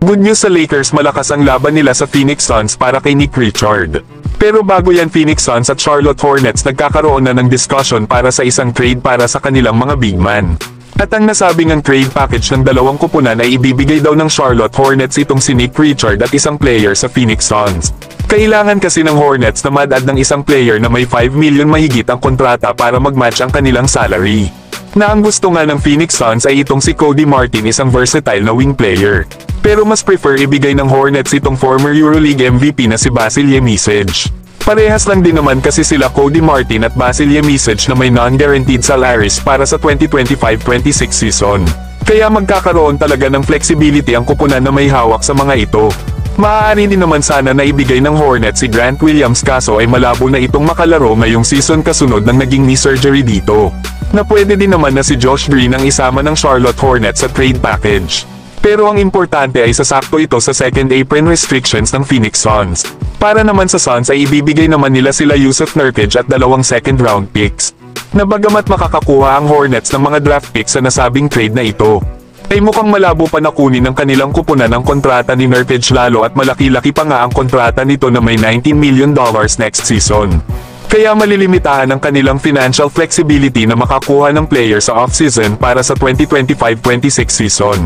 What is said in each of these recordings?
Good news sa Lakers, malakas ang laban nila sa Phoenix Suns para kay Nick Richard. Pero bago yan, Phoenix Suns at Charlotte Hornets nagkakaroon na ng discussion para sa isang trade para sa kanilang mga big man. At ang nasabing ang trade package ng dalawang kupunan ay ibibigay daw ng Charlotte Hornets itong si Nick Richard at isang player sa Phoenix Suns. Kailangan kasi ng Hornets na mad-add ng isang player na may 5 million mahigit ang kontrata para mag-match ang kanilang salary. Na ang gusto nga ng Phoenix Suns ay itong si Cody Martin, isang versatile na wing player. Pero mas prefer ibigay ng Hornets itong former EuroLeague MVP na si Vasil Yemisic. Parehas lang din naman kasi sila Cody Martin at Vasil Yemisic na may non-guaranteed salaries para sa 2025-26 season. Kaya magkakaroon talaga ng flexibility ang kupunan na may hawak sa mga ito. Maaari din naman sana na ibigay ng Hornets si Grant Williams, kaso ay malabo na itong makalaro ngayong season kasunod ng naging knee surgery dito. Na pwede din naman na si Josh Green ang isama ng Charlotte Hornets sa trade package. Pero ang importante ay sasakto ito sa second apron restrictions ng Phoenix Suns. Para naman sa Suns ay ibibigay naman nila sila Jusuf Nurkic at 2 second round picks. Na bagamat makakakuha ang Hornets ng mga draft picks sa nasabing trade na ito, ay mukhang malabo pa na kunin ng kanilang kupunan ang kontrata ni Nurkic, lalo at malaki-laki pa nga ang kontrata nito na may $19 million next season. Kaya malilimitahan ang kanilang financial flexibility na makakuha ng player sa off-season para sa 2025-26 season.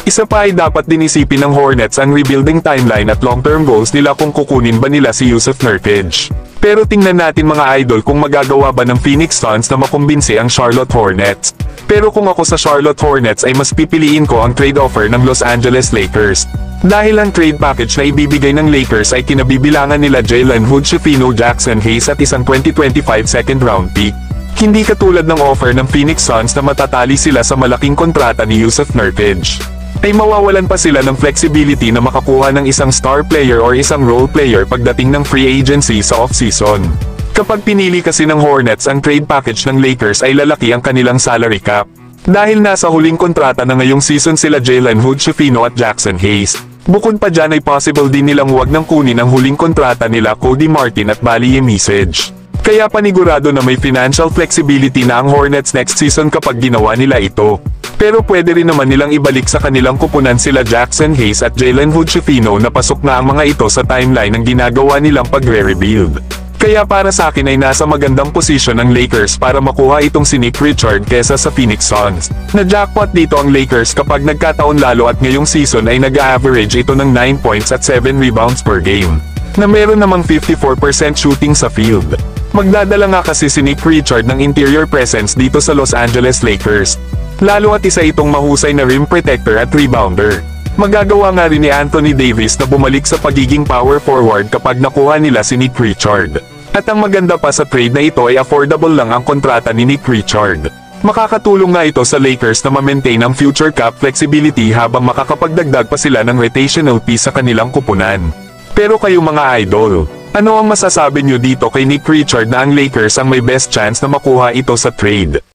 Isa pa ay dapat din isipin ng Hornets ang rebuilding timeline at long-term goals nila kung kukunin ba nila si Jusuf Nurkic. Pero tingnan natin mga idol kung magagawa ba ng Phoenix Suns na makumbinsi ang Charlotte Hornets. Pero kung ako sa Charlotte Hornets ay mas pipiliin ko ang trade offer ng Los Angeles Lakers. Dahil ang trade package na ibibigay ng Lakers ay kinabibilangan nila Jalen Hood-Schifino, Jackson Hayes at isang 2025 second round pick. Hindi katulad ng offer ng Phoenix Suns na matatali sila sa malaking kontrata ni Jusuf Nurkic. Ay mawawalan pa sila ng flexibility na makakuha ng isang star player or isang role player pagdating ng free agency sa off-season. Kapag pinili kasi ng Hornets ang trade package ng Lakers ay lalaki ang kanilang salary cap. Dahil nasa huling kontrata na ngayong season sila Jalen Hood-Schifino at Jackson Hayes. Bukod pa dyan ay possible din nilang huwag nang kunin ang huling kontrata nila Cody Martin at Vasil Yemisic. Kaya panigurado na may financial flexibility na ang Hornets next season kapag ginawa nila ito. Pero pwede rin naman nilang ibalik sa kanilang kupunan sila Jackson Hayes at Jalen Hood-Schifino na pasok na ang mga ito sa timeline ng ginagawa nilang pagre-rebuild. Kaya para sa akin ay nasa magandang posisyon ang Lakers para makuha itong si Nick Richard kesa sa Phoenix Suns. Na jackpot dito ang Lakers kapag nagkataon, lalo at ngayong season ay nag-average ito ng 9 points at 7 rebounds per game. Na meron namang 54% shooting sa field. Magdadala nga kasi si Nick Richard ng interior presence dito sa Los Angeles Lakers. Lalo at isa itong mahusay na rim protector at rebounder. Magagawa nga rin ni Anthony Davis na bumalik sa pagiging power forward kapag nakuha nila si Nick Richard. At ang maganda pa sa trade na ito ay affordable lang ang kontrata ni Nick Richard. Makakatulong nga ito sa Lakers na ma-maintain ang future cap flexibility habang makakapagdagdag pa sila ng rotational piece sa kanilang kupunan. Pero kayo mga idol, ano ang masasabi nyo dito kay Nick Richard na ang Lakers ang may best chance na makuha ito sa trade?